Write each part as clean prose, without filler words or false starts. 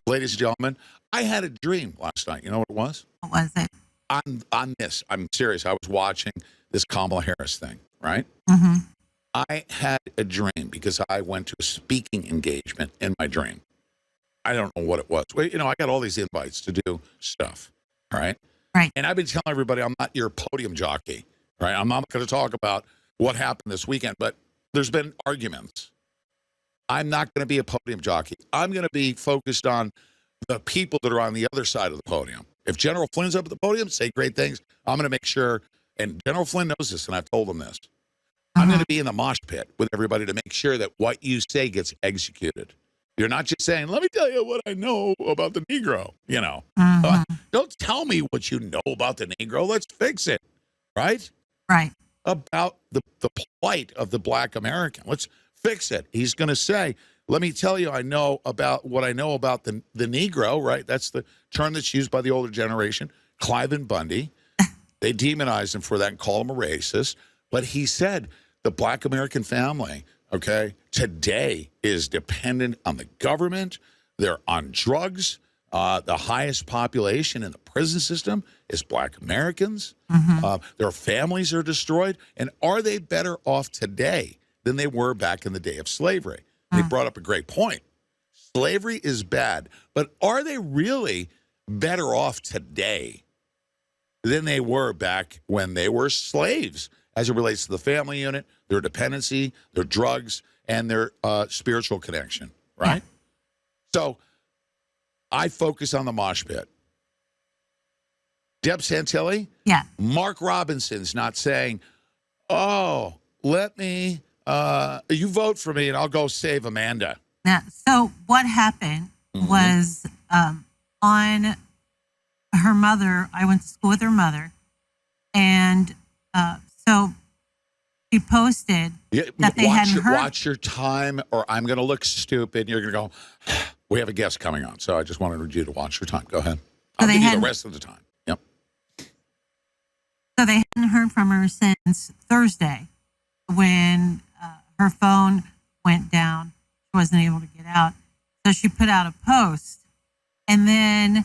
Ladies and gentlemen, I had a dream last night. You know what it was? What was it? On this. I'm serious. I was watching this Kamala Harris thing, right? Mm-hmm. I had a dream because I went to a speaking engagement in my dream. I don't know what it was. Well, I got all these invites to do stuff, all right? Right. And I've been telling everybody I'm not your podium jockey, right? I'm not going to talk about what happened this weekend, but there's been arguments. I'm not going to be a podium jockey. I'm going to be focused on the people that are on the other side of the podium. If General Flynn's up at the podium, say great things, I'm going to make sure, and General Flynn knows this, and I've told him this, I'm going to be in the mosh pit with everybody to make sure that what you say gets executed. You're not just saying, let me tell you what I know about the Negro, Don't tell me what you know about the Negro. Let's fix it, right? Right. About the plight of the Black American. Let's fix it. He's going to say, let me tell you, I know about what I know about the Negro, right? That's the term that's used by the older generation. Clive and Bundy, they demonized him for that and called him a racist. But he said the Black American family, okay, today is dependent on the government. They're on drugs. The highest population in the prison system is Black Americans. Their families are destroyed. And are they better off today than they were back in the day of slavery? They brought up a great point. Slavery is bad, but are they really better off today than they were back when they were slaves as it relates to the family unit, their dependency, their drugs, and their spiritual connection, right? So I focus on the mosh pit. Deb Santilli? Yeah. Mark Robinson's not saying, oh, let me, you vote for me and I'll go save Amanda. Yeah. So what happened was on her mother, I went to school with her mother, and so she posted that they hadn't heard. Watch your time, or I'm going to look stupid. And you're going to go, we have a guest coming on. So I just wanted you to watch your time. Go ahead. I'll give you the rest of the time. Yep. So they hadn't heard from her since Thursday when her phone went down. She wasn't able to get out. So she put out a post. And then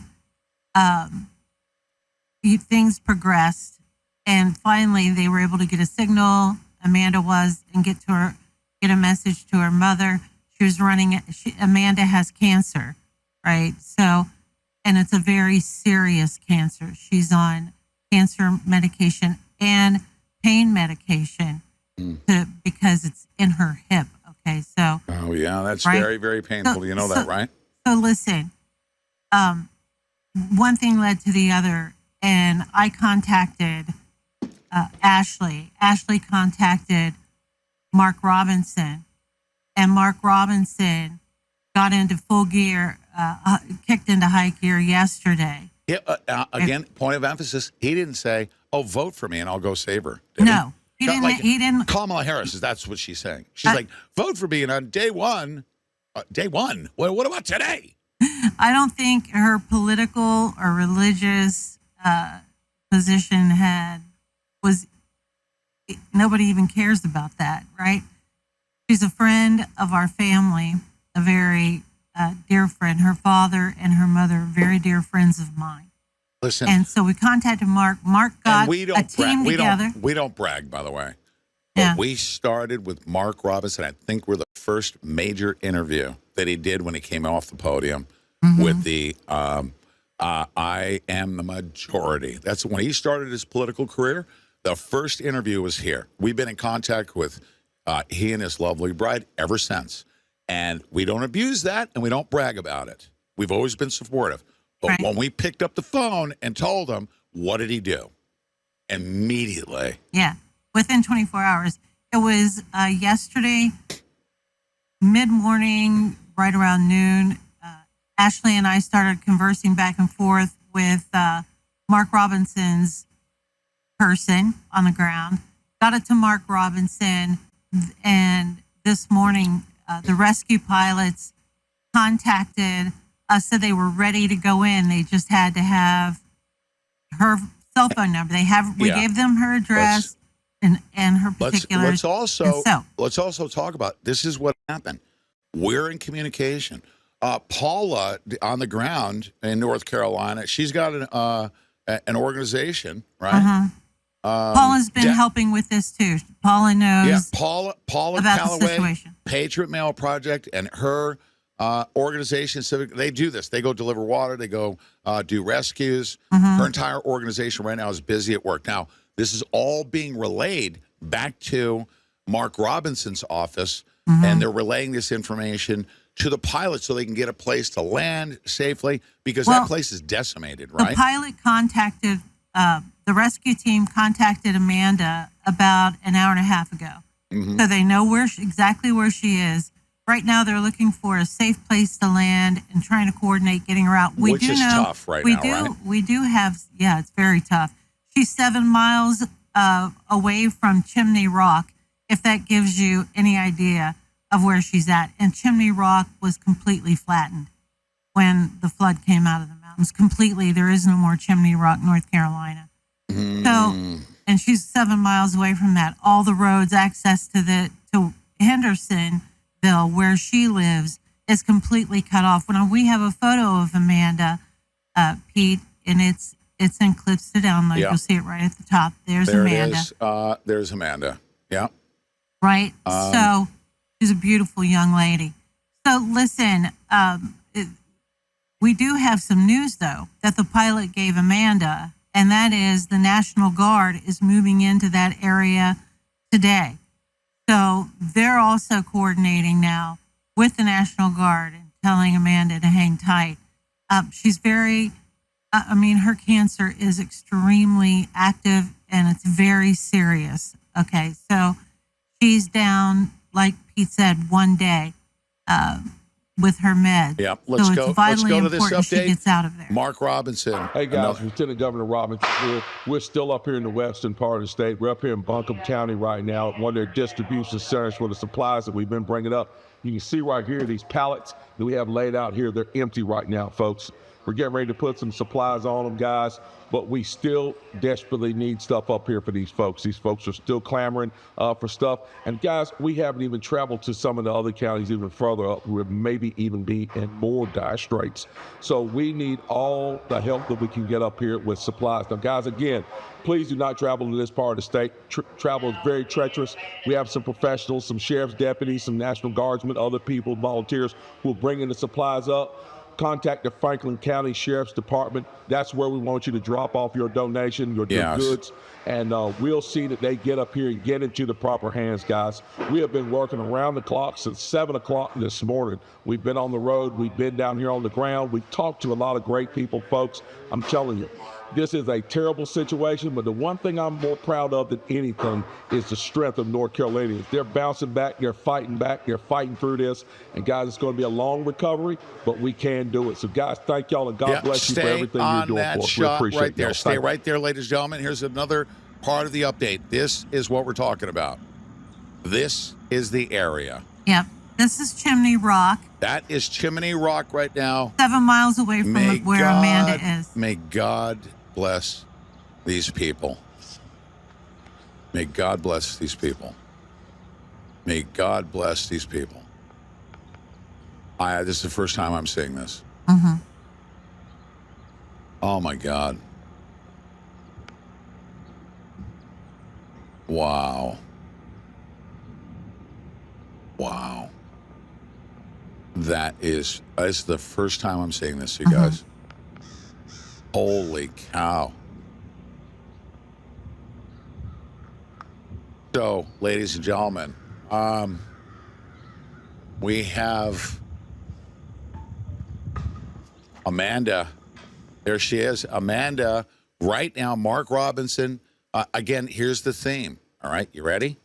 things progressed. And finally, they were able to get a signal. Amanda was, and get a message to her mother. She was running. Amanda has cancer, right? So, and it's a very serious cancer. She's on cancer medication and pain medication because it's in her hip. Okay, so. Oh yeah, that's right? Very, very painful. You know that, right? So listen, one thing led to the other, and I contacted Ashley. Ashley contacted Mark Robinson, and Mark Robinson got into full gear, kicked into high gear yesterday. Yeah, again, point of emphasis, he didn't say, oh, vote for me and I'll go save her. No, he didn't. He didn't. Kamala Harris, that's what she's saying. She's like, vote for me, and on day one, what about today? I don't think her political or religious position nobody even cares about that, right? She's a friend of our family, a very dear friend. Her father and her mother are very dear friends of mine. Listen. And so we contacted Mark. Mark got a team together. We don't brag, by the way. Yeah. But we started with Mark Robinson. I think we're the first major interview that he did when he came off the podium with the I am the majority. That's when he started his political career. The first interview was here. We've been in contact with he and his lovely bride ever since. And we don't abuse that, and we don't brag about it. We've always been supportive. But when we picked up the phone and told him, what did he do? Immediately. Yeah, within 24 hours. It was yesterday, mid-morning, right around noon. Ashley and I started conversing back and forth with Mark Robinson's person on the ground. Got it to Mark Robinson, and this morning the rescue pilots contacted us, said they were ready to go in. They just had to have her cell phone number. We gave them her address and her particulars. Let's also talk about, this is what happened. We're in communication. Paula on the ground in North Carolina, she's got an organization, right? Paula's been helping with this too. Paula knows. Yeah, Paula about Calloway, the situation. Patriot Mail Project, and her organization, Civic, they do this. They go deliver water. They go do rescues. Her entire organization right now is busy at work. Now, this is all being relayed back to Mark Robinson's office, and they're relaying this information to the pilot so they can get a place to land safely because that place is decimated, right? The pilot contacted, the rescue team contacted Amanda about an hour and a half ago. So they know exactly where she is. Right now, they're looking for a safe place to land and trying to coordinate getting her out. Which is tough right now, right? We do have, it's very tough. She's 7 miles away from Chimney Rock, if that gives you any idea of where she's at. And Chimney Rock was completely flattened when the flood came out of the mountains. Completely, there is no more Chimney Rock, North Carolina. So, and she's 7 miles away from that. All the roads, access to Hendersonville, where she lives, is completely cut off. When we have a photo of Amanda, Pete, and it's in clips to download. You'll see it right at the top. There's Amanda. It is. There's Amanda. Yeah. Right. So she's a beautiful young lady. So listen, we do have some news though that the pilot gave Amanda, and that is the National Guard is moving into that area today. So they're also coordinating now with the National Guard and telling Amanda to hang tight. She's very, her cancer is extremely active and it's very serious. Okay, so she's down, like Pete said, 1 day with her meds. Yeah, let's go to this update. She gets out of there. Mark Robinson. Hey guys, Lieutenant Governor Robinson here. We're still up here in the western part of the state. We're up here in Buncombe County right now at one of their distribution centers for the supplies that we've been bringing up. You can see right here these pallets that we have laid out here. They're empty right now, folks. We're getting ready to put some supplies on them, guys, but we still desperately need stuff up here for these folks. These folks are still clamoring for stuff. And guys, we haven't even traveled to some of the other counties even further up where maybe even be in more dire straits. So we need all the help that we can get up here with supplies. Now, guys, again, please do not travel to this part of the state. Travel is very treacherous. We have some professionals, some sheriff's deputies, some National Guardsmen, other people, volunteers who will bring in the supplies up. Contact the Franklin County Sheriff's Department. That's where we want you to drop off your donation, your goods, and we'll see that they get up here and get into the proper hands, guys. We have been working around the clock since 7 o'clock this morning. We've been on the road. We've been down here on the ground. We've talked to a lot of great people, folks. I'm telling you, this is a terrible situation, but the one thing I'm more proud of than anything is the strength of North Carolinians. They're bouncing back, they're fighting through this. And guys, it's going to be a long recovery, but we can do it. So guys, thank y'all, and God bless you for everything you're doing for us. We appreciate right there. y'all. Stay right there, ladies and gentlemen. Here's another part of the update. This is what we're talking about. This is the area. Yep. This is Chimney Rock. That is Chimney Rock right now. 7 miles away from where Amanda is. May God bless these people. May God bless these people. May God bless these people. This is the first time I'm seeing this. Oh my God. Wow. Wow. That's the first time I'm seeing this, you guys. Holy cow. So, ladies and gentlemen, we have Amanda. There she is. Amanda, right now, Mark Robinson. Again, here's the theme. All right, you ready?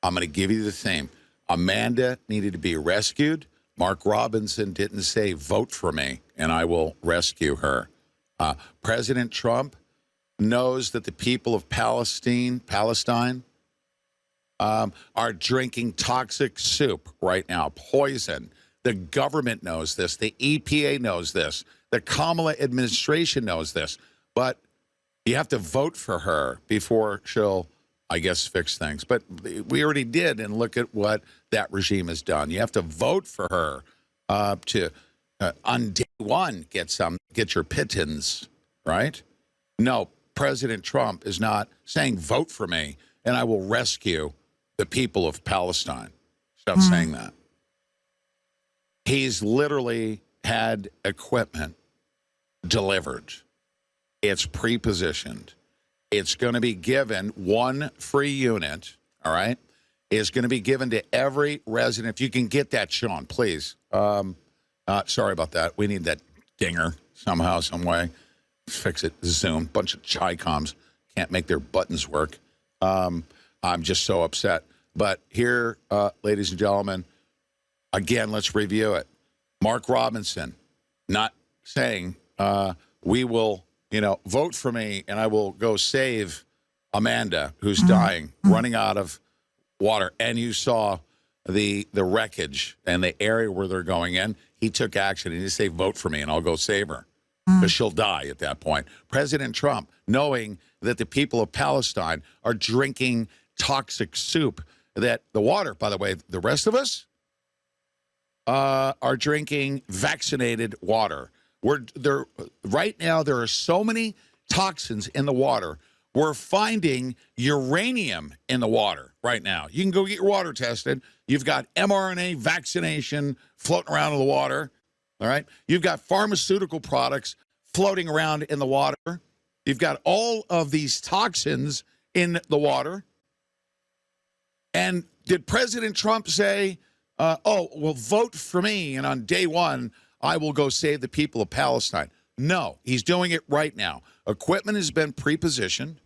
I'm going to give you the theme. Amanda needed to be rescued. Mark Robinson didn't say, vote for me, and I will rescue her. President Trump knows that the people of Palestine are drinking toxic soup right now, poison. The government knows this. The EPA knows this. The Kamala administration knows this. But you have to vote for her before she'll, I guess, fix things. But we already did, and look at what that regime has done. You have to vote for her to on day one, get your pittance, right? No, President Trump is not saying vote for me and I will rescue the people of Palestine. He's not saying that. He's literally had equipment delivered. It's pre-positioned. It's going to be given, one free unit, all right, is going to be given to every resident. If you can get that, Sean, please. Sorry about that. We need that dinger somehow, some way. Fix it. Zoom. Bunch of Chi-Coms can't make their buttons work. I'm just so upset. But here, ladies and gentlemen, again, let's review it. Mark Robinson not saying we will, vote for me and I will go save Amanda, who's dying, running out of water. And you saw the wreckage and the area where they're going in. He took action and he said, vote for me and I'll go save her because she'll die at that point. President Trump, knowing that the people of Palestine are drinking toxic soup, that the water, by the way, the rest of us are drinking vaccinated water. Right now, there are so many toxins in the water. We're finding uranium in the water right now. You can go get your water tested. You've got mRNA vaccination floating around in the water, all right? You've got pharmaceutical products floating around in the water. You've got all of these toxins in the water. And did President Trump say, vote for me, and on day one, I will go save the people of Palestine? No, he's doing it right now. Equipment has been pre-positioned.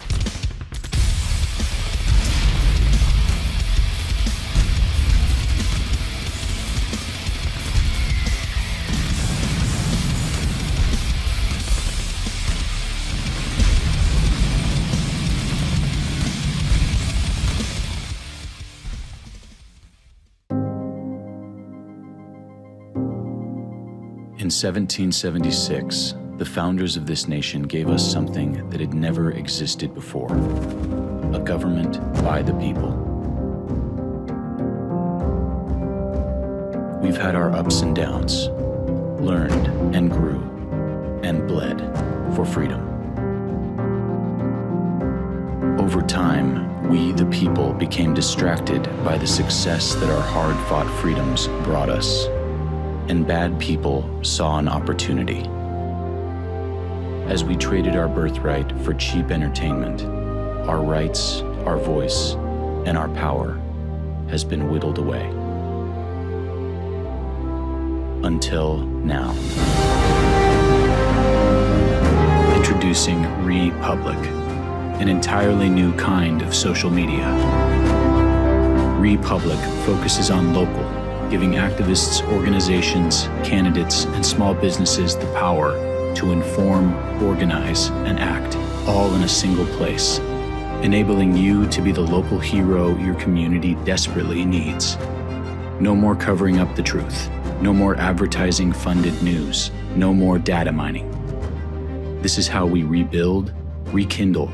In 1776, the founders of this nation gave us something that had never existed before: a government by the people. We've had our ups and downs, learned and grew, and bled for freedom. Over time, we, the people, became distracted by the success that our hard-fought freedoms brought us, and bad people saw an opportunity. As we traded our birthright for cheap entertainment, our rights, our voice, and our power has been whittled away. Until now. Introducing Republic, an entirely new kind of social media. Republic focuses on local, giving activists, organizations, candidates, and small businesses the power to inform, organize, and act, all in a single place, enabling you to be the local hero your community desperately needs. No more covering up the truth. No more advertising-funded news. No more data mining. This is how we rebuild, rekindle,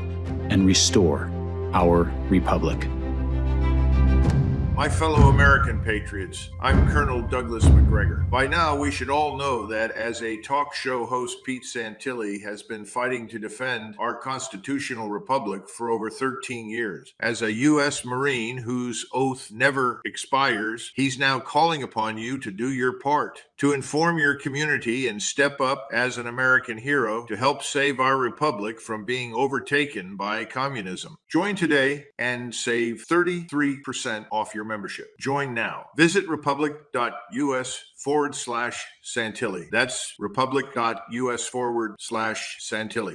and restore our republic. My fellow American patriots, I'm Colonel Douglas McGregor. By now, we should all know that as a talk show host, Pete Santilli has been fighting to defend our constitutional republic for over 13 years. As a U.S. Marine whose oath never expires, he's now calling upon you to do your part, to inform your community and step up as an American hero to help save our republic from being overtaken by communism. Join today and save 33% off your membership. Join now. Visit republic.us/Santilli. That's republic.us/Santilli.